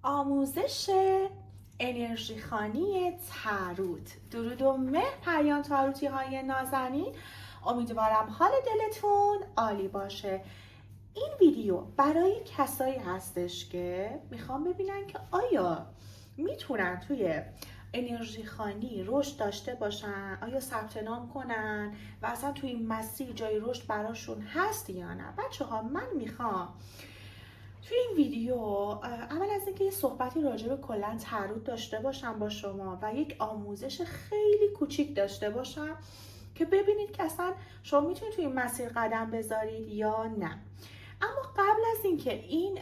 آموزش انرژی خوانی تاروت. درود و مهر پیام تاروتی های نازنین، امیدوارم حال دلتون عالی باشه. این ویدیو برای کسایی هستش که میخوام ببینن که آیا میتونن توی انرژی خوانی رشد داشته باشن، آیا ثبت نام کنن و اصلا توی این مسیر جای رشد براشون هست یا نه. بچه ها، من میخوام توی این ویدیو اول از اینکه یه صحبتی راجع به کلا تاروت داشته باشم با شما و یک آموزش خیلی کوچیک داشته باشم که ببینید که اصلا شما میتونید توی این مسیر قدم بذارید یا نه. اما قبل از اینکه این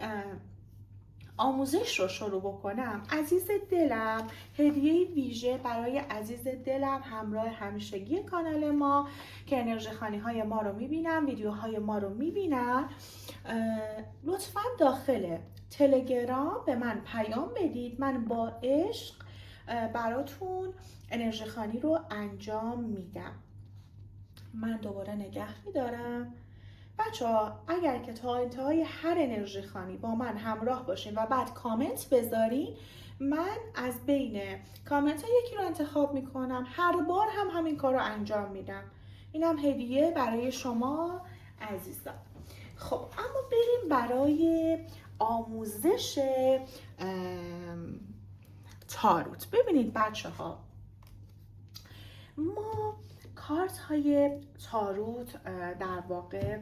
آموزش رو شروع بکنم، عزیز دلم، هدیه ویژه برای عزیز دلم همراه همیشگی کانال ما که انرژی خوانی های ما رو میبینن، ویدیوهای ما رو میبینن، لطفا داخل تلگرام به من پیام بدید. من با عشق براتون انرژی خوانی رو انجام میدم. من دوباره نگه میدارم. بچه ها، اگر که تا انتهای هر انرژی خوانی با من همراه باشین و بعد کامنت بذارین، من از بین کامنت ها یکی رو انتخاب میکنم. هر بار هم همین کار رو انجام میدم. اینم هدیه برای شما عزیزان. خب اما بریم برای آموزش تاروت. ببینید بچه ها، ما کارت های تاروت در واقع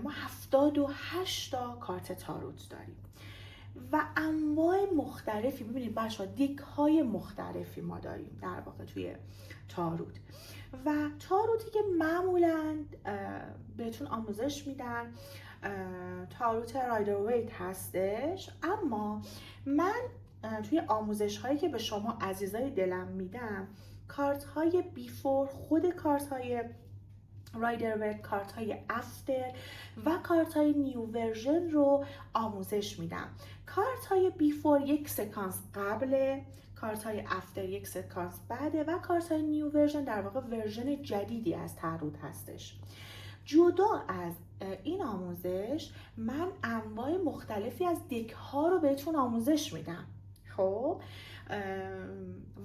ما 78 تا کارت تاروت داریم و انواع مختلفی. ببینید بچه ها، دیک های مختلفی ما داریم در واقع توی تاروت. و تاروتی که معمولا بهتون آموزش میدن تاروت رایدر ویت هستش، اما من توی آموزش هایی که به شما عزیزای دلم میدم، کارت های بیفور، خود کارت های رایدر ویت، کارت های افتر و کارت های نیو ورژن رو آموزش میدم. کارت های بیفور یک سکانس قبله، کارت های افتر یک سکانس بعده و کارت های نیو ورژن در واقع ورژن جدیدی از تاروت هستش. جدا از این آموزش، من انواع مختلفی از دک ها رو بهتون آموزش میدم. خب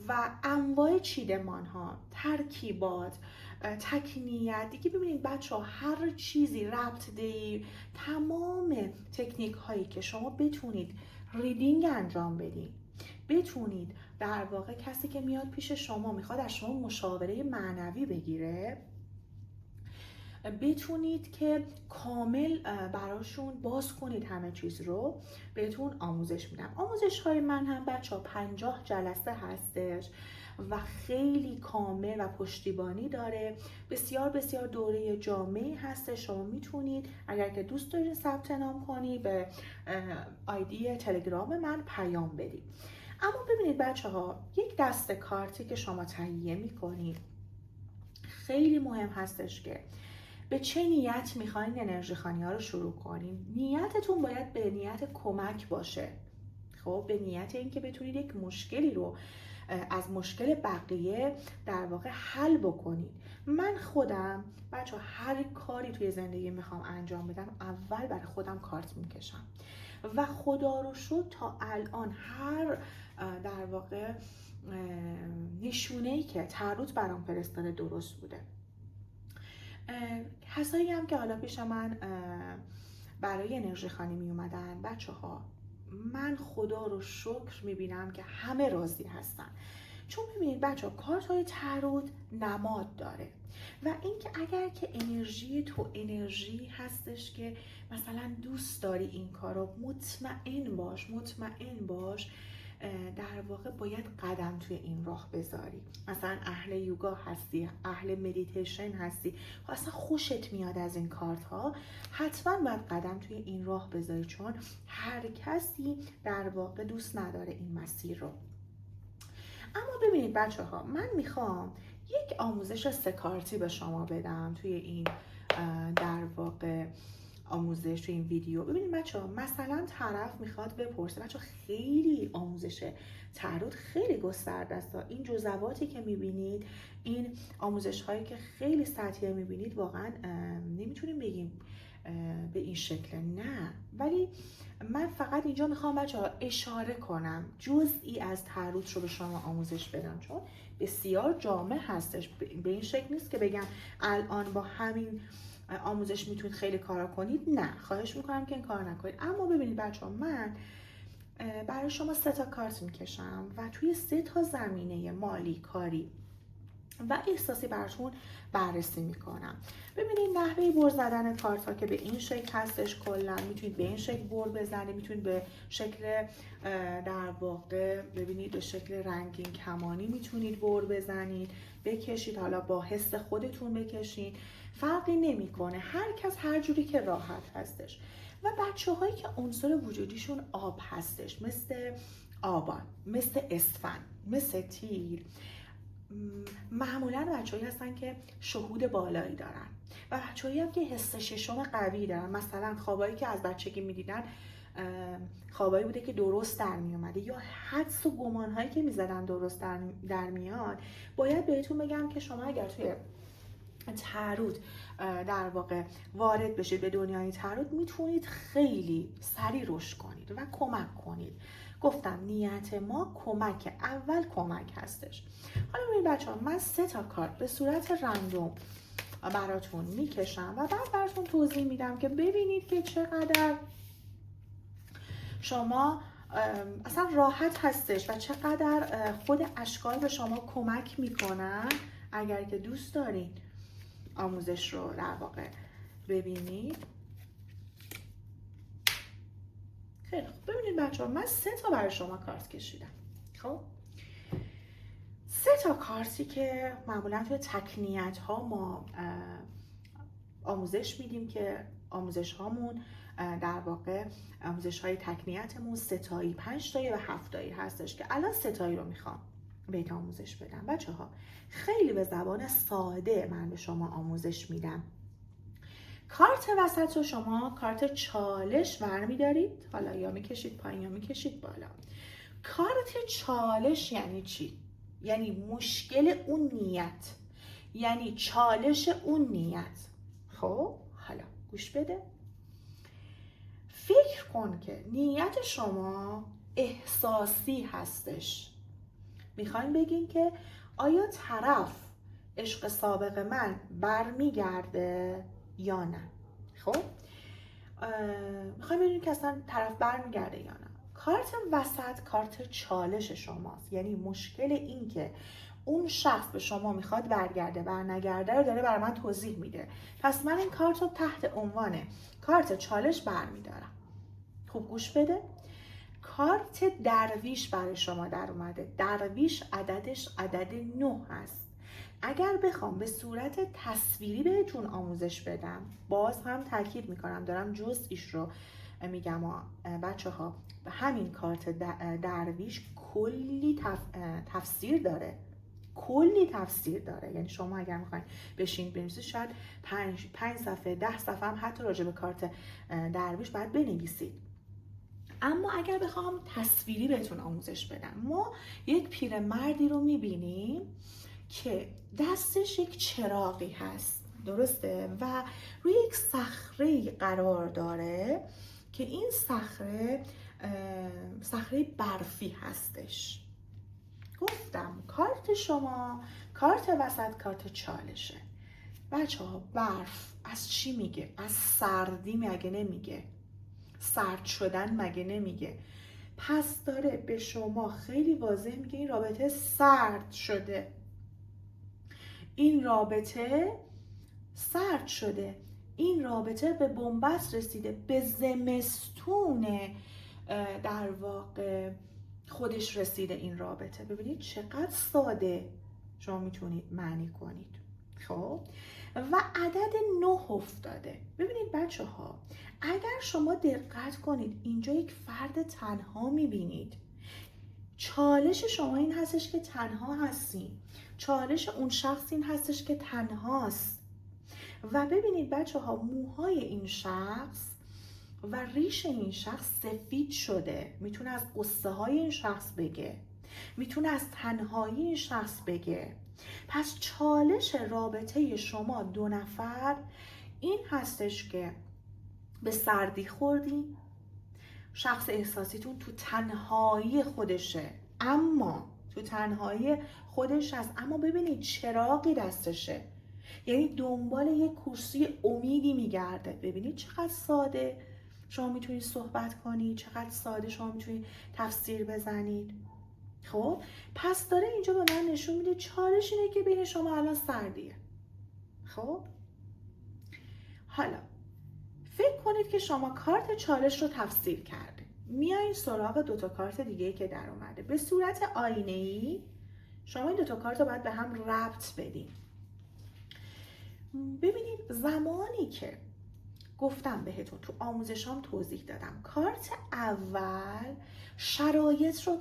و انواع چیدمان ها، ترکیبات، تکنیت دیگه. ببینید بچه ها، هر چیزی ربط دهی، تمام تکنیک هایی که شما بتونید ریدینگ انجام بدید، بتونید در واقع کسی که میاد پیش شما میخواد از شما مشاوره معنوی بگیره، بتونید که کامل براشون باز کنید همه چیز رو، بهتون آموزش میدم. آموزش های من هم بچه ها 50 جلسه هستش و خیلی کامل و پشتیبانی داره. بسیار بسیار دوره جامعی هست. شما میتونید اگر که دوست دارید ثبت نام کنید به آیدی تلگرام من پیام بدید. اما ببینید بچه ها، یک دسته کارتی که شما تهیه میکنید خیلی مهم هستش که به چه نیت میخواین انرژی خوانی ها رو شروع کنین. نیتتون باید به نیت کمک باشه. خب به نیت اینکه بتونید یک مشکلی رو از مشکل بقیه در واقع حل بکنید. من خودم بچه هر کاری توی زندگی میخوام انجام بدم، اول برای خودم کارت میکشم و خدا رو شکر تا الان هر در واقع نشونه‌ای که تاروت برام فرستاده درست بوده. کسایی هم که حالا پیش من برای انرژی خوانی می اومدن، بچه ها، من خدا رو شکر میبینم که همه راضی هستن. چون ببینید بچه ها، کارت های تاروت نماد داره و اینکه اگر که انرژی تو انرژی هستش که مثلا دوست داری این کار رو، مطمئن باش در واقع باید قدم توی این راه بذاری. مثلا اهل یوگا هستی، اهل مدیتیشن هستی، اصلا خوشت میاد از این کارت ها، حتما باید قدم توی این راه بذاری، چون هر کسی در واقع دوست نداره این مسیر رو. اما ببینید بچه ها، من میخوام یک آموزش 3 کارتی به شما بدم توی این در واقع آموزش، توی این ویدیو. ببینید بچه ها، مثلا طرف میخواد بپرسه، بچه ها خیلی آموزش تاروت خیلی گسترده است. این جزواتی که میبینید، این آموزش هایی که خیلی سطحی میبینید، واقعا نمیتونیم بگیم به این شکل نه، ولی من فقط اینجا میخوام بچه ها اشاره کنم، جزئی از تاروت رو به شما آموزش بدم، چون بسیار جامع هستش. به این شکل نیست که بگم الان با همین آموزش میتونید خیلی کارا کنید، نه، خواهش میکنم که این کار نکنید. اما ببینید بچه ها، من برای شما 3 تا کارت میکشم و توی 3 تا زمینه مالی، کاری و احساسی براتون بررسی میکنم. ببینید نحوه بر زدن کارت ها که به این شکل هستش، کلا میتونید به این شکل بر بزنید، میتونید به شکل در واقع ببینید به شکل رنگین کمانی میتونید بر بزنید، بکشید، حالا با حس خودتون بکشید، فرقی نمیکنه، هر کس هر جوری که راحت هستش. و بچه هایی که عنصر وجودیشون آب هستش، مثل آبان، مثل اسفند، مثل تیر، معمولا بچه‌هایی هستن که شهود بالایی دارن و بچه‌هایی هم که حس ششم قوی دارن. مثلا خوابایی که از بچگی می‌دیدن خوابایی بوده که درست در میومده، یا حدس و گمان‌هایی که می‌زدن درست در میاد. باید بهتون بگم که شما اگر توی تاروت در واقع وارد بشید به دنیای تاروت، میتونید خیلی سریع رشد کنید و کمک کنید. گفتم نیت ما کمک، اول کمک هستش. حالا ببینید بچه‌ها، من 3 تا کارت به صورت رندوم براتون میکشم و بعد براتون توضیح میدم که ببینید که چقدر شما اصلا راحت هستش و چقدر خود اشکال به شما کمک میکنن اگر که دوست دارین آموزش رو در واقع ببینید. خیلی خوب، ببینید بچه ها، من 3 تا برای شما کارت کشیدم. خب 3 تا کارتی که معمولا توی تکنیت ها ما آموزش میدیم که آموزش هامون در واقع آموزش های تکنیتمون 3 تایی، 5 تایی و 7 تایی هستش که الان 3 تایی رو میخوام بهت آموزش بدم. بچه ها خیلی به زبان ساده من به شما آموزش میدم. کارت وسط رو شما کارت چالش برمیدارید، حالا یا میکشید پایین یا میکشید بالا. کارت چالش یعنی چی؟ یعنی مشکل اون نیت، یعنی چالش اون نیت. خب حالا گوش بده، فکر کن که نیت شما احساسی هستش. میخواین بگین که آیا طرف عشق سابق من برمیگرده یا نه؟ خب میخوایم بدونیم که اصلا طرف برمیگرده یا نه. کارت وسط کارت چالش شماست، یعنی مشکل این که اون شخص به شما میخواد برگرده برنگرده رو داره برای من توضیح میده. پس من این کارت رو تحت عنوان کارت چالش برمیدارم. خوب گوش بده، کارت درویش برای شما در اومده. درویش عددش عدد 9 هست. اگر بخوام به صورت تصویری بهتون آموزش بدم، باز هم تاکید میکنم دارم جزئیش رو میگم بچه ها، همین کارت درویش کلی تفسیر داره، کلی تفسیر داره. یعنی شما اگر میخواین بشین بنویسید شاید 5 صفحه 10 صفحه هم حتی راجع به کارت درویش باید بنویسید. اما اگر بخوام تصویری بهتون آموزش بدم، ما یک پیرمردی رو میبینیم که دستش یک چراغی هست، درسته؟ و روی یک صخره قرار داره که این صخره برفی هستش. گفتم کارت شما کارت وسط کارت چالشه. بچه ها برف از چی میگه؟ از سردی مگه نمیگه؟ سرد شدن مگه نمیگه؟ پس داره به شما خیلی واضح میگه این رابطه سرد شده، این رابطه سرد شده، این رابطه به بنبست رسیده، به زمستون در واقع خودش رسیده این رابطه. ببینید چقدر ساده شما میتونید معنی کنید. خب و عدد 9 افتاده. ببینید بچه ها، اگر شما دقت کنید اینجا یک فرد تنها میبینید. چالش شما این هستش که تنها هستین، چالش اون شخص این هستش که تنهاست. و ببینید بچه ها، موهای این شخص و ریش این شخص سفید شده. میتونه از قصه های این شخص بگه، میتونه از تنهایی این شخص بگه. پس چالش رابطه شما 2 نفر این هستش که به سردی خوردین، شخص احساسیتون تو تنهایی خودشه، اما تو تنهایی خودش هست، اما ببینید چراغی دستشه، یعنی دنبال یک کرسی امیدی میگرده. ببینید چقدر ساده شما میتونید صحبت کنید، چقدر ساده شما میتونید تفسیر بزنید. خب پس داره اینجا به من نشون میده چالش اینه که بین شما الان سردیه. خب حالا فکر کنید که شما کارت چالش رو تفسیر کرده، میایین سراغ دوتا کارت دیگه که در اومده. به صورت آینه‌ای شما این دوتا کارت رو باید به هم ربط بدین. ببینید زمانی که گفتم بهتون تو آموزشام توضیح دادم، کارت اول شرایط رو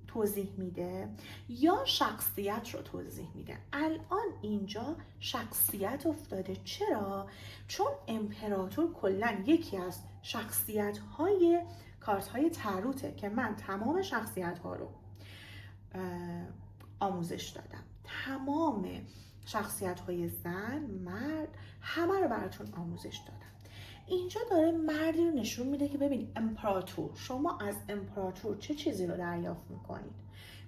توضیح میده یا شخصیت رو توضیح میده. الان اینجا شخصیت افتاده. چرا؟ چون امپراتور کلا یکی از شخصیت های کارت های تروته که من تمام شخصیت ها رو آموزش دادم، تمام شخصیت های زن، مرد، همه رو براتون آموزش دادم. اینجا داره مردی رو نشون میده که ببین امپراتور، شما از امپراتور چه چیزی رو دریافت میکنید؟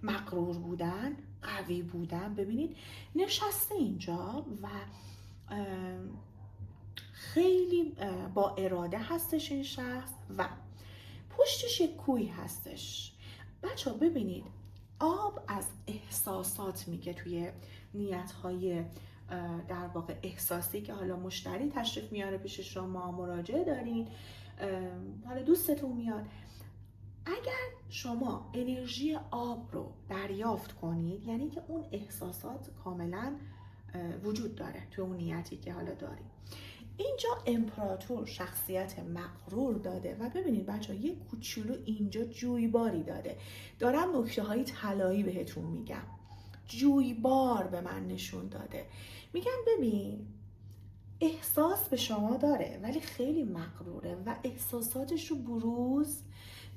مغرور بودن، قوی بودن. ببینید نشسته اینجا و خیلی با اراده هستش این شخص و پشتش یک کوهی هستش. بچه ها ببینید آب از احساسات میگه توی نیت‌های در واقع احساسی که حالا مشتری تشریف میاره پیش شما، مراجعه دارین، حالا دوستتون میاد. اگر شما انرژی آب رو دریافت کنید یعنی که اون احساسات کاملا وجود داره توی اون نیتی که حالا دارید. اینجا امپراتور شخصیت مغرور داده و ببینید بچه ها یک کوچولو اینجا جویباری داده. دارم نکته های طلایی بهتون میگم. جویبار به من نشون داده. میگم ببین احساس به شما داره ولی خیلی مغروره و احساساتش رو بروز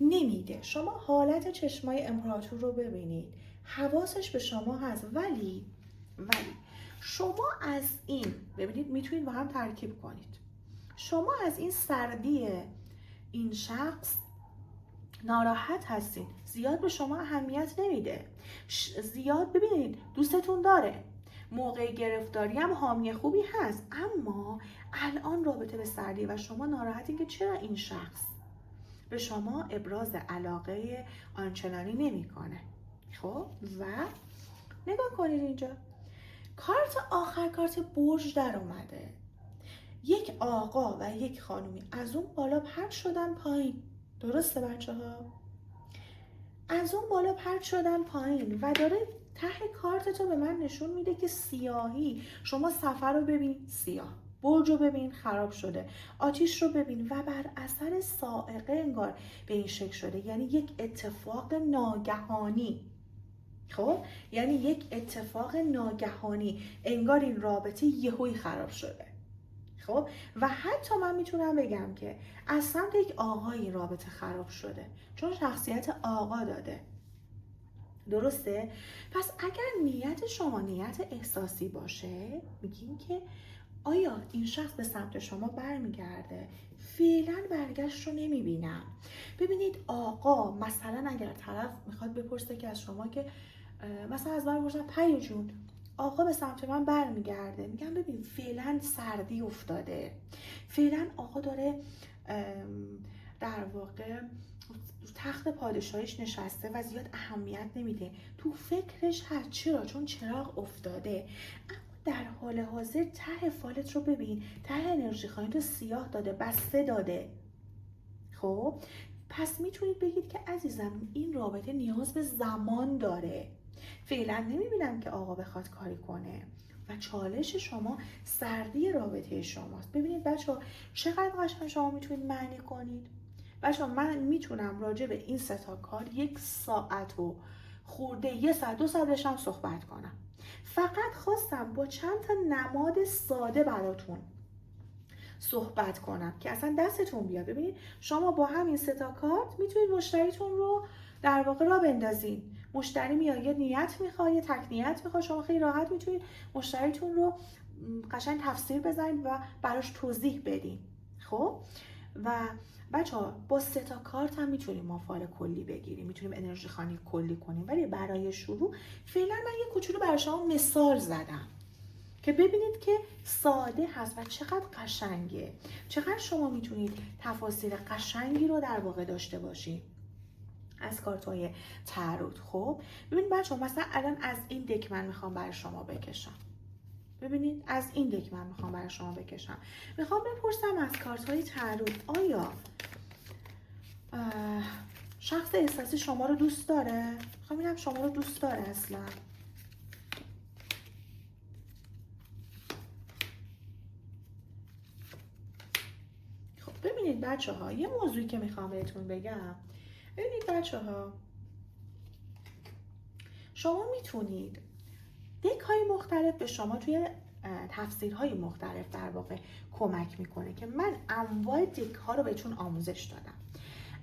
نمیده. شما حالت چشمای امپراتور رو ببینید، حواسش به شما هست ولی شما از این ببینید میتونید با هم ترکیب کنید. شما از این سردی این شخص ناراحت هستین، زیاد به شما اهمیت نمیده، زیاد ببینید دوستتون داره، موقع گرفتاری هم حامی خوبی هست، اما الان رابطه به سردی و شما ناراحتین که چرا این شخص به شما ابراز علاقه آنچنانی نمیکنه. خب و نگاه کنید اینجا کارت آخر، کارت برج در اومده. یک آقا و یک خانومی از اون بالا پرت شدن پایین. درسته بچه ها؟ از اون بالا پرت شدن پایین و داره ته کارتتو به من نشون میده که سیاهی. شما سفر رو ببین سیاه، برج رو ببین خراب شده، آتیش رو ببین و بر اثر صاعقه انگار به این شکل شده، یعنی یک اتفاق ناگهانی. خب یعنی یک اتفاق ناگهانی، انگار این رابطه یهویی خراب شده. خب و حتی من میتونم بگم که از سمت یک آقایی رابطه خراب شده چون شخصیت آقا داده. درسته؟ پس اگر نیت شما نیت احساسی باشه میگیم که آیا این شخص به سمت شما برمیگرده؟ فعلا برگشت رو نمیبینم. ببینید آقا مثلا اگر طرف میخواد بپرسه که از شما که مثلا از من بپرسن پری جون آقا به سمت من برمیگرده، میگم ببین فعلا سردی افتاده، فعلا آقا داره در واقع تخت پادشاهیش نشسته و زیاد اهمیت نمیده، تو فکرش هست. چرا؟ چون چراغ افتاده. اما در حال حاضر ته فالت رو ببین، ته انرژی خواهی تو سیاه داده، بسته داده. خب پس میتونید بگید که عزیزم این رابطه نیاز به زمان داره، فعلا نمیبینم که آقا بخواد کاری کنه و چالش شما سردی رابطه شماست. ببینید بچه ها چقدر قشنگ شما میتونید معنی کنید. بچه ها من میتونم راجع به این سه تا کار 1 ساعت و خورده 1 ساعت 2 ساعتش هم صحبت کنم. فقط خواستم با چند تا نماد ساده براتون صحبت کنم که اصلا دستتون بیاد. ببینید شما با همین سه تا کارت میتونید مشتریتون رو در واقع راه بندازین. مشتری میاد یه نیت میخواد، یه تک نیت میخواد، شما خیلی راحت میتونید مشتریتون رو قشنگ تفسیر بزنید و براش توضیح بدین. خب و بچه ها با 3 تا کارت هم میتونیم ما فال کلی بگیریم، میتونیم انرژی خوانی کلی کنیم، ولی برای شروع فعلا من یه کوچولو برای شما مثال زدم که ببینید که ساده هست و چقدر قشنگه، چقدر شما میتونید تفاصیل قشنگی رو در واقع داشته باشید از کارت‌های تاروت. خب ببینید بچه‌ها، مثلا الان از این دک من میخوام برای شما بکشم. ببینید از این دک من میخوام برای شما بکشم. میخوام بپرسم از کارت‌های تاروت، آیا شخص احساسی شما رو دوست داره؟ میخوام ببینم شما رو دوست داره اصلا. خب ببینید بچه‌ها، یه موضوعی که میخوام بهتون بگم، ببینید بچه‌ها، شما میتونید دک های مختلف به شما توی تفسیرهای مختلف در واقع کمک میکنه که من انواع دک ها رو بهتون آموزش دادم.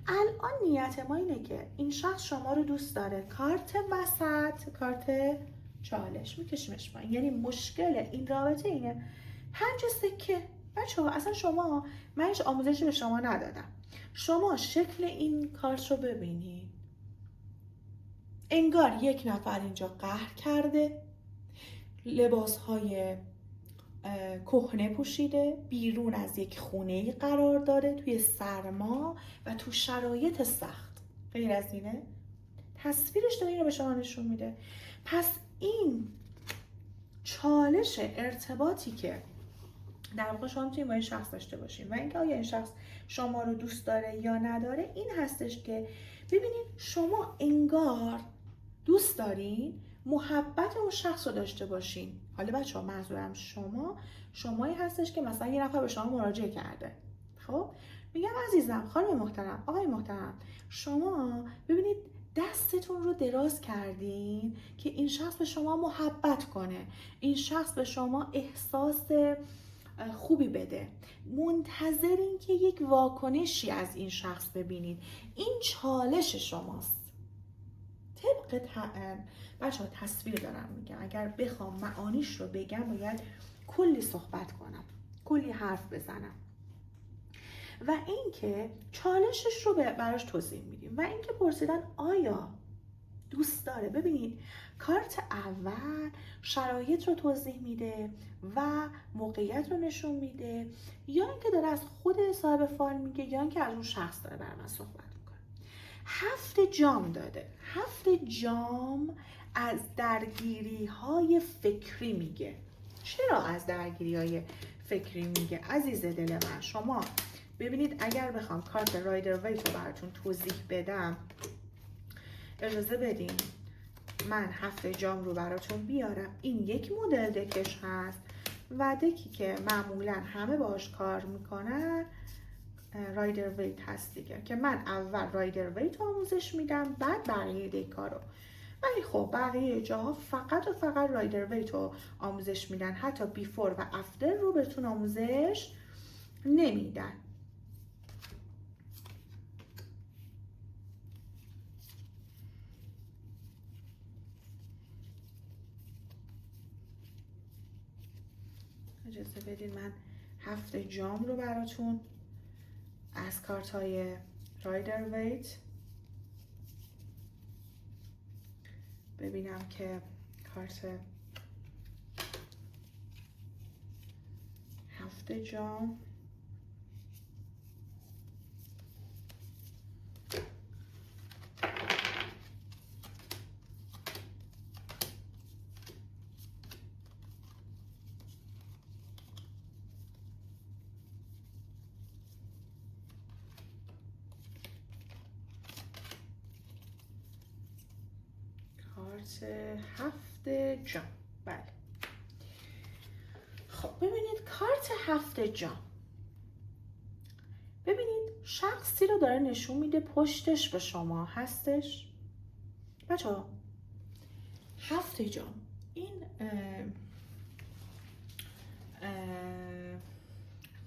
الان نیت ما اینه که این شخص شما رو دوست داره، کارت وسط، کارت چالش میکشیمش پایین، یعنی مشکل این رابطه اینه 5 سکه. بچه ها اصلا شما، من هیچ آموزشی به شما ندادم، شما شکل این کارت رو ببینید، انگار یک نفر اینجا قهر کرده، لباسهای کهنه پوشیده، بیرون از یک خونه‌ای قرار داره، توی سرما و تو شرایط سخت. غیر از اینه؟ تصویرش داره اینو به شما نشون میده. پس این چالش ارتباطی که در واقع شما میتونید با این شخص داشته باشین و اینکه آیا این شخص شما رو دوست داره یا نداره، این هستش که ببینید شما انگار دوست دارین محبت اون شخص رو داشته باشین. حالا بچه ها منظورم شمایی هستش که مثلا یه نفر به شما مراجعه کرده، خب میگم عزیزم، خانم محترم، آقای محترم، شما ببینید دستتون رو دراز کردین که این شخص به شما محبت کنه، این شخص به شما احساس خوبی بده، منتظرین که یک واکنشی از این شخص ببینید. این چالش شماست. طبق بچه ها تصویر دارم میگم، اگر بخوام معانیش رو بگم باید کلی صحبت کنم، کلی حرف بزنم. و اینکه چالشش رو براش توضیح میدیم و اینکه پرسیدن آیا دوست داره. ببینید کارت اول شرایط رو توضیح میده و موقعیت رو نشون میده، یا اینکه داره از خود صاحب فال میگه یا اینکه از اون شخص داره بر من صحبت میکنه. 7 جام داده. 7 جام از درگیری های فکری میگه. چرا از درگیری های فکری میگه عزیز دل من؟ شما ببینید اگر بخوام کارت رایدر ویت رو براتون توضیح بدم، اجازه بدین من 7 جام رو براتون بیارم. این یک مدل دکش هست و دکی که معمولا همه باش کار میکنن رایدر ویت هست دیگه، که من اول رایدر ویت آموزش میدم بعد بقیه دکا رو. ولی خب بقیه جاها فقط و فقط رایدر ویت رو آموزش میدن، حتی بیفور و افتر رو بهتون آموزش نمیدن. اجازه بدین من 7 جام رو براتون از کارت های رایدر ویت ببینم که کارت 7 جام کارت 7 جام. بله خب ببینید کارت 7 جام، ببینید شخصی رو داره نشون میده پشتش به شما هستش. بچه ها 7 جام این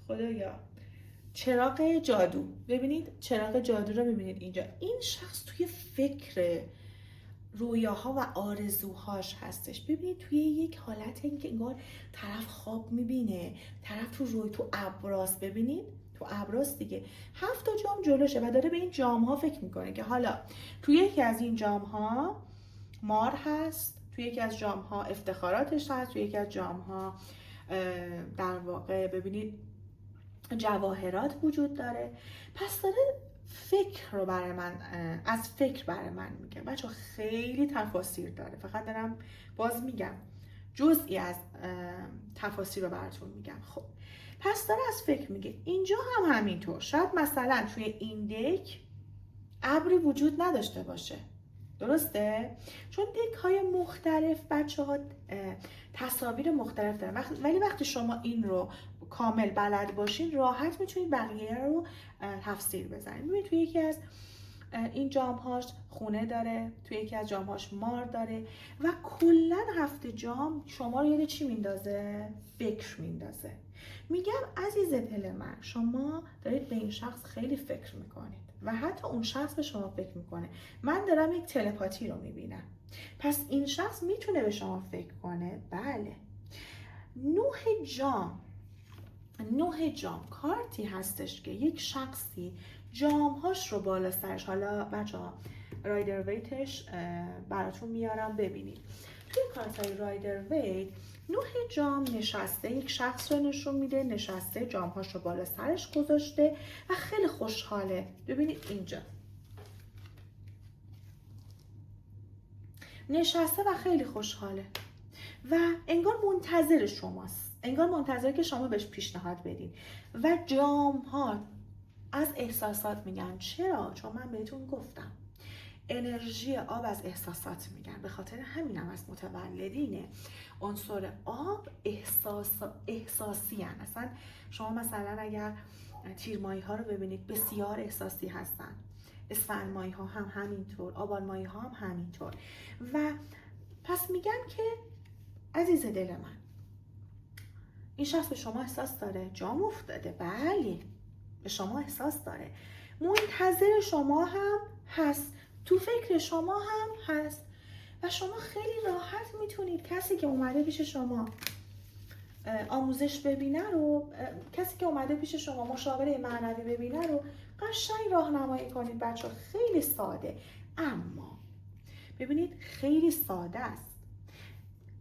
خدایا چراغ جادو. ببینید چراغ جادو رو ببینید اینجا. این شخص توی فکر رویاها و آرزوهاش هستش. ببینید توی یک حالت این که انگار طرف خواب میبینه، طرف تو روی تو ابراست، ببینید تو تو ابراست دیگه. 7 جام جلوشه و داره به این جام ها فکر میکنه که حالا توی یکی از این جام ها مار هست، توی یکی از جام ها افتخاراتش هست، توی یکی از جام ها در واقع ببینید جواهرات وجود داره. پس داره فکر رو برای من از فکر برای من میگه. بچه خیلی تفاسیر داره، فقط دارم باز میگم جزئی از تفاسیر رو براتون میگم. خب پس داره از فکر میگه. اینجا هم همینطور، شاید مثلا توی این دک ابری وجود نداشته باشه، درسته؟ چون دک های مختلف بچه ها تصاویر مختلف دارن، ولی وقتی شما این رو کامل بلد باشین راحت میتونید بقیه رو تفسیر بزنید. ببینید توی یکی از این جامهاش خونه داره، توی یکی از جامهاش مار داره و کلا 7 جام شما رو یاد چی میندازه؟ فکر میندازه. میگم عزیز دل من، شما دارید به این شخص خیلی فکر میکنید و حتی اون شخص به شما فکر میکنه. من دارم یک تلپاتی رو میبینم، پس این شخص میتونه به شما فکر کنه. بله. 9 جام کارتی هستش که یک شخصی جامهاش رو بالا سرش، حالا بچه ها رایدر ویتش براتون میارم ببینید. توی کارت های رایدر ویت 9 جام نشسته، یک شخص رو نشون میده، نشسته جامهاش رو بالا سرش گذاشته و خیلی خوشحاله. ببینید اینجا نشسته و خیلی خوشحاله و انگار منتظر شماست، انگار منتظر که شما بهش پیشنهاد بدین. و جام ها از احساسات میگن. چرا؟ چون من بهتون گفتم انرژی آب از احساسات میگن، به خاطر همینم از متولدین عنصر آب احساسی هن. اصلا شما مثلا اگر تیرماهی ها رو ببینید بسیار احساسی هستن، اسفندماهی ها هم همینطور، آبانماهی ها هم همینطور. و پس میگن که عزیز دل من، این شخص به شما احساس داره، جام افتاده، بله به شما احساس داره، منتظر شما هم هست، تو فکر شما هم هست و شما خیلی راحت میتونید کسی که اومده پیش شما آموزش ببینه رو، کسی که اومده پیش شما مشاوره معنوی ببینه رو قشنگ راهنمایی کنید. بچه خیلی ساده، اما ببینید خیلی ساده است.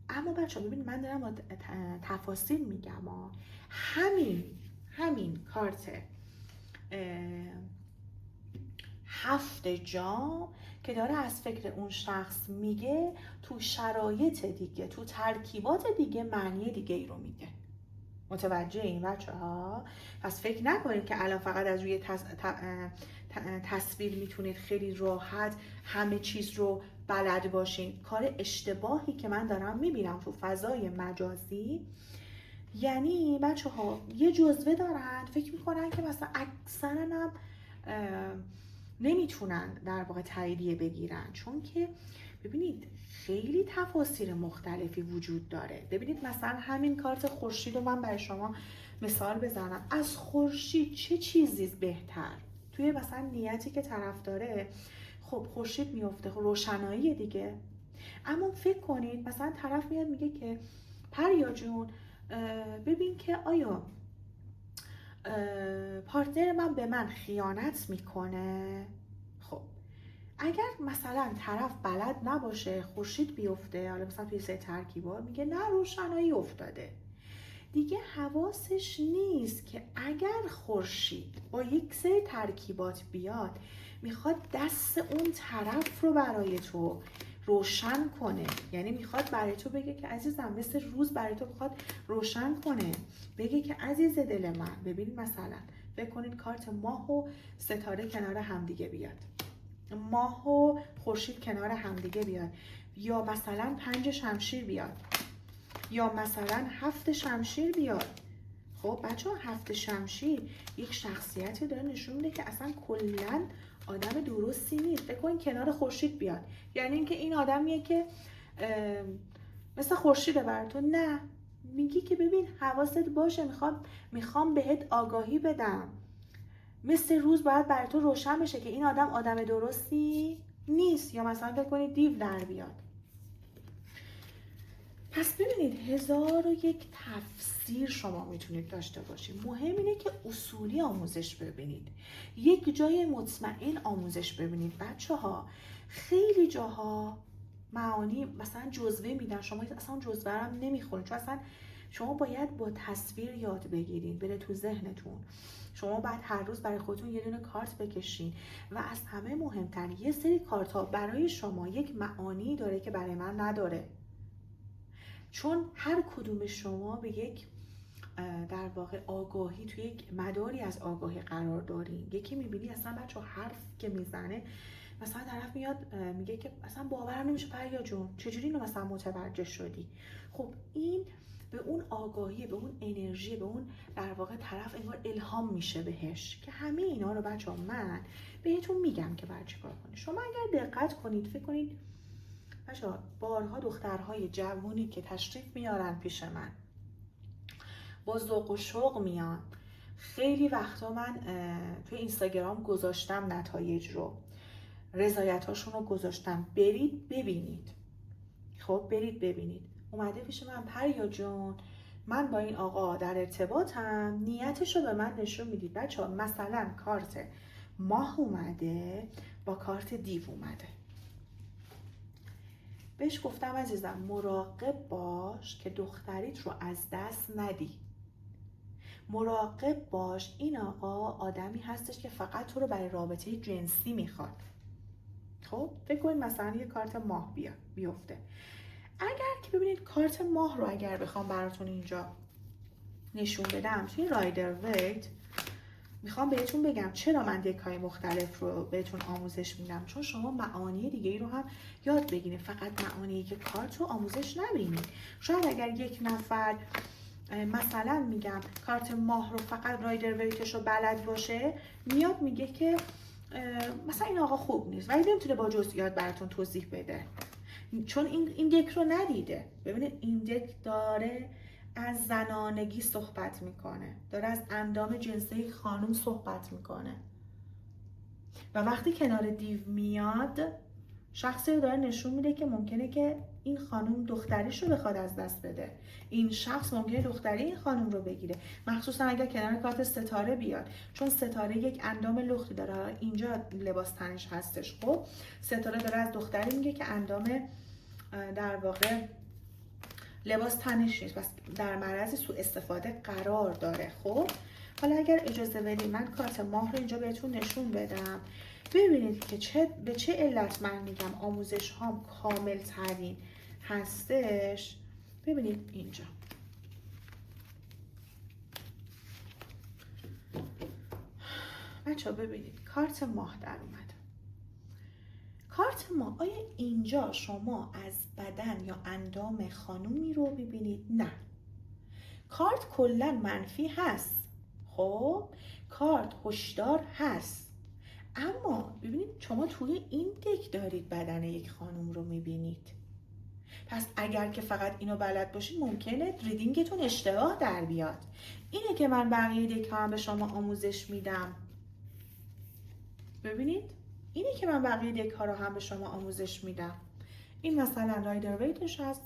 اما بچه ببینید من دارم تفاصیل میگم. همین کارت 7 جام که داره از فکر اون شخص میگه، تو شرایط دیگه، تو ترکیبات دیگه معنی دیگه ای رو میده. متوجه این بچه ها؟ پس فکر نکنید که الان فقط از روی تصویر میتونید خیلی راحت همه چیز رو بلد باشین. کار اشتباهی که من دارم میبینم تو فضای مجازی، یعنی بچه ها یه جزوه دارن فکر میکنن که مثلا اکثرا هم نمیتونن در واقع تاییدیه بگیرن، چون که ببینید خیلی تفاسیر مختلفی وجود داره. ببینید مثلا همین کارت خورشید رو من برای شما مثال بزنم. از خورشید چه چیزی بهتر توی مثلا نیتی که طرف داره؟ خب خورشید میفته، روشنایی دیگه. اما فکر کنید مثلا طرف میاد میگه که پریا جون ببین که آیا پارتنر من به من خیانت میکنه؟ خب اگر مثلا طرف بلد نباشه خورشید بیفته، حالا مثلا توی سه ترکیبات میگه نه روشنایی افتاده، دیگه حواسش نیست که اگر خورشید با یک سری ترکیبات بیاد میخواد دست اون طرف رو برای تو روشن کنه، یعنی میخواد برای تو بگه که عزیزم، مثل روز برای تو میخواد روشن کنه، بگه که عزیز دل من. ببینید مثلا فکر کنید کارت ماه و ستاره کنار همدیگه بیاد، ماه و خورشید کنار همدیگه بیاد، یا مثلا 5 شمشیر بیاد، یا مثلا 7 شمشیر بیاد. خب بچه ها 7 شمشیر یک شخصیتی داره نشون میده که اصلا کلن آدم درستی نیست. فکر کن کنار خورشید بیاد، یعنی اینکه این آدمیه که مثل خورشیده بر تو. نه، میگی که ببین حواست باشه، میخوام بهت آگاهی بدم، مثل روز باید برای تو روشن بشه که این آدم درستی نیست. یا مثلا فکر کنید دیو در بیاد. پس ببینید 1001 تفسیر شما میتونید داشته باشید. مهم اینه که اصولی آموزش ببینید، یک جای مطمئن آموزش ببینید. بچه ها خیلی جاها معانی مثلا جزوه میدن، شما اصلا جزوه هم نمیخونید، چون اصلا شما باید با تصویر یاد بگیرید، بره تو ذهنتون. شما باید هر روز برای خودتون یه دونه کارت بکشین و از همه مهمتر یه سری کارت ها برای شما یک معانی داره که برای من نداره، چون هر کدوم شما به یک در واقع آگاهی توی یک مداری از آگاهی قرار دارین. یکی میبینی اصلا بچه حرف که میزنه مثلا طرف میاد میگه که اصلا باورم نمیشه پریا جون چجوری اینو مثلا متوجه شدی. خب این به اون آگاهی، به اون انرژی، به اون در واقع طرف انگار الهام میشه بهش، که همه اینا رو بچه من بهتون میگم که باید چیکار کنید. شما اگر دقت کنید فکر کنید بچه بارها دخترهای جوانی که تشریف میارن پیش من با ذوق و شوق میان. خیلی وقتا من توی اینستاگرام گذاشتم نتایج رو، رضایتاشون رو گذاشتم، برید ببینید. خب برید ببینید. اومده پیش من پریا جون من با این آقا در ارتباطم، نیتش رو به من نشون میدید. بچه ها مثلا کارت ماه اومده با کارت دیو اومده، بهش گفتم عزیزم مراقب باش که دختریت رو از دست ندی، مراقب باش این آقا آدمی هستش که فقط تو رو برای رابطه جنسی میخواد. خب فکر کنید مثلا یه کارت ماه بیفته. اگر که ببینید کارت ماه رو اگر بخوام براتون اینجا نشون بدم توی رایدر ویت، میخوام بهتون بگم چرا من دک‌های مختلف رو بهتون آموزش میدم، چون شما معانی دیگه ای رو هم یاد بگیرید، فقط معانی که کارت رو آموزش نبینید. شاید اگر یک نفر مثلا میگم کارت ماه رو فقط رایدر ویتش رو بلد باشه، میاد میگه که مثلا این آقا خوب نیست، ولی نمیتونه با جزئیات براتون توضیح بده، چون این دک رو ندیده. ببینید این دک داره از زنانگی صحبت میکنه، داره از اندام جنسی خانم صحبت میکنه و وقتی کنار دیو میاد شخصی رو داره نشون میده که ممکنه که این خانم دختریش رو بخواد از دست بده، این شخص ممکنه دختری این خانم رو بگیره، مخصوصا اگر کنار کارت ستاره بیاد، چون ستاره یک اندام لختی داره، اینجا لباس تنش هستش. خب ستاره داره از دختری میگه که اندام در واقع لباس تنش نیست، پس در معرض سوء استفاده قرار داره. خب حالا اگر اجازه بدید من کارت ماه رو اینجا بهتون نشون بدم، ببینید که به چه علت من میگم آموزش هام کامل ترین هستش. ببینید اینجا بچه ها، ببینید کارت ماه در اومد. کارت ماه، آیا اینجا شما از بدن یا اندام خانومی رو میبینید؟ نه، کارت کلا منفی هست. خب کارت هشدار هست، اما ببینید شما توی این دک دارید بدن یک خانم رو میبینید، پس اگر که فقط اینو بلد باشید ممکنه ریدینگتون اشتباه در بیاد. اینه که من بقیه دک ها هم به شما آموزش میدم. ببینید اینه که من بقیه دک ها رو هم به شما آموزش میدم. این مثلا رایدر ویتش هست.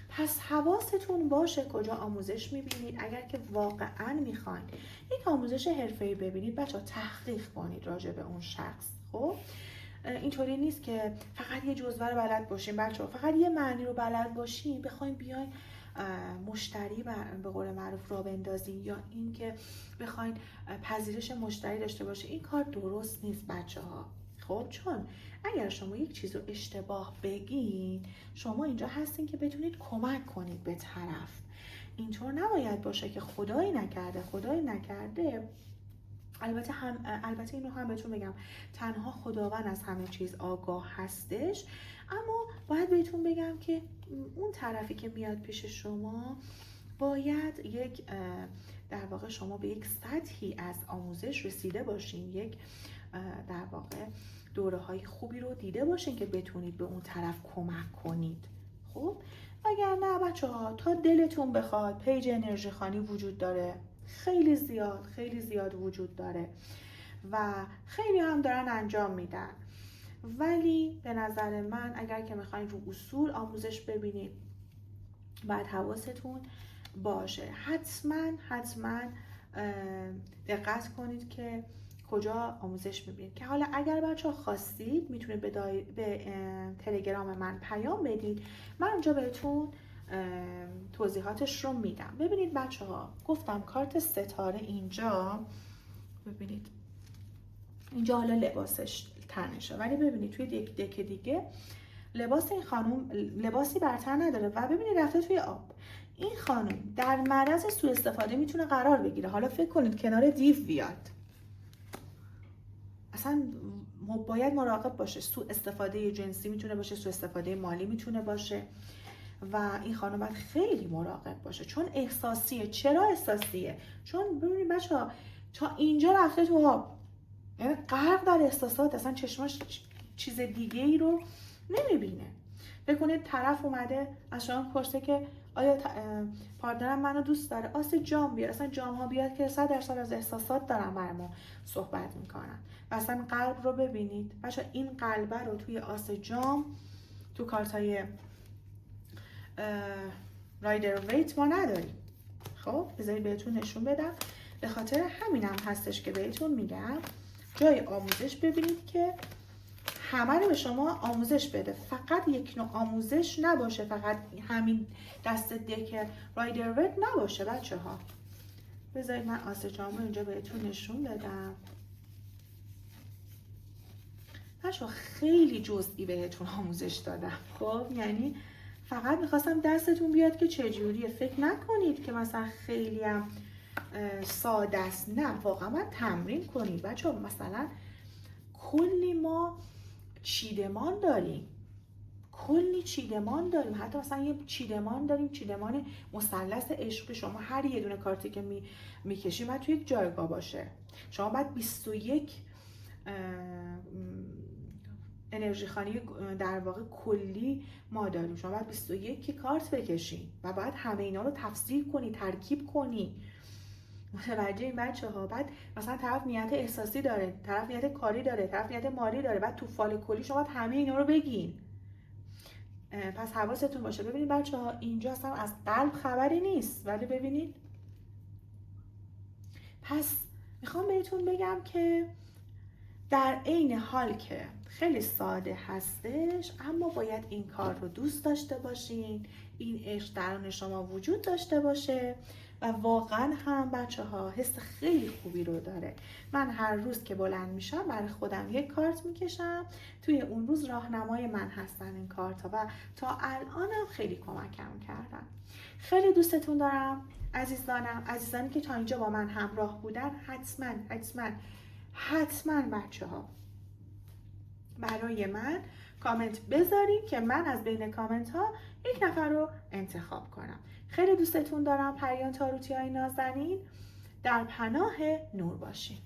پس حواستون باشه کجا آموزش میبینید. اگر که واقعا میخواین یک آموزش حرفه‌ای ببینید بچه ها تحقیق کنید راجع به اون شخص. خب اینطوری نیست که فقط یه جزوه رو بلد باشین بچه ها، فقط یه معنی رو بلد باشین بخواین بیاین مشتری به قول معروف را بندازین، یا اینکه بخواین پذیرش مشتری داشته باشه. این کار درست نیست بچه ها. خب چون اگر شما یک چیز رو اشتباه بگین، شما اینجا هستین که بتونید کمک کنید به طرف. اینطور نباید باشه که خدایی نکرده. البته اینو هم بهتون بگم تنها خداوند از همه چیز آگاه هستش، اما باید بهتون بگم که اون طرفی که میاد پیش شما باید یک در واقع شما به یک سطحی از آموزش رسیده باشین، یک در واقع دوره های خوبی رو دیده باشین که بتونید به اون طرف کمک کنید. خب اگر نه بچه ها تا دلتون بخواد پیج انرژی خوانی وجود داره، خیلی زیاد وجود داره و خیلی هم دارن انجام میدن، ولی به نظر من اگر که میخواین رو اصول آموزش ببینید باید حواستون باشه. حتما دقت کنید که کجا آموزش میبینید، که حالا اگر بچه ها خواستید میتونید به تلگرام من پیام بدید، من اونجا بهتون توضیحاتش رو میدم. ببینید بچه ها، گفتم کارت ستاره اینجا، ببینید اینجا حالا لباسش تنشه، ولی ببینید توی دک دیگه لباس این خانم لباسی برتر نداره و ببینید رفته توی آب. این خانم در معرض سوء استفاده میتونه قرار بگیره. حالا فکر کنید کنار دیو بیاد، اصلا باید مراقب باشه. سوء استفاده جنسی میتونه باشه، سوء استفاده مالی میتونه باشه و این خانم باید خیلی مراقب باشه، چون احساسیه. چرا احساسیه؟ چون ببینید بچه‌ها تا اینجا رفته تو آب، یعنی غرق در احساسات، اصلا چشماش چیز دیگه ای رو نمیبینه. بکنید طرف اومده از شما پرسه که آیا پارتنرم منو دوست داره، آس جام بیار، اصلا جام ها بیاد که 100% از احساسات دارن برای ما صحبت میکنن. و اصلا قلب رو ببینید بچه، این قلبه رو توی آس جام تو کارتای رایدر ویت ما نداریم. خب بذارید بهتون نشون بدم. به خاطر همینم هستش که بهتون میگم جای آموزش ببینید که همه رو به شما آموزش بده، فقط یک نوع آموزش نباشه، فقط همین دست دک رایدر ویت نباشه بچه ها. بذارید من آس جام رو اینجا بهتون نشون بدم. بچه ها خیلی جزئی بهتون آموزش دادم، خب یعنی فقط میخواستم دستتون بیاد که چجوریه. فکر نکنید که مثلا خیلی هم ساده است، نه واقعا باید تمرین کنید بچه ها. مثلا کلی ما چیدمان داریم، کلی چیدمان داریم، حتی مثلا یه چیدمان داریم، چیدمان مثلث عشق. شما هر یه دونه کارتی که میکشید باید توی یک جایگاه باشه. شما باید 21 انرژی خانی در واقع کلی ما داریم، شما باید 21 کارت بکشید و باید همه اینا رو تفسیر کنی، ترکیب کنی. متوجه این بچه ها؟ بعد مثلا طرف نیت احساسی داره، طرف نیت کاری داره، طرف نیت مالی داره، بعد تو فال کلی شما باید همه اینا رو بگین. پس حواستون باشه. ببینید بچه ها اینجا اصلا از قلب خبری نیست، ولی ببینید. پس میخوام بهتون بگم که در عین حال که خیلی ساده هستش، اما باید این کار رو دوست داشته باشین، این عشق درون شما وجود داشته باشه و واقعا هم بچه ها حس خیلی خوبی رو داره. من هر روز که بلند میشم برای خودم یک کارت میکشم، توی اون روز راهنمای من هستن این کارت ها و تا الانم خیلی کمکم کردن. خیلی دوستتون دارم عزیزانی که تا اینجا با من همراه بودن. حتما بچه ها برای من کامنت بذارید که من از بین کامنت ها یک نفر رو انتخاب کنم. خیلی دوستتون دارم. پریان تاروتی های نازنین، در پناه نور باشین.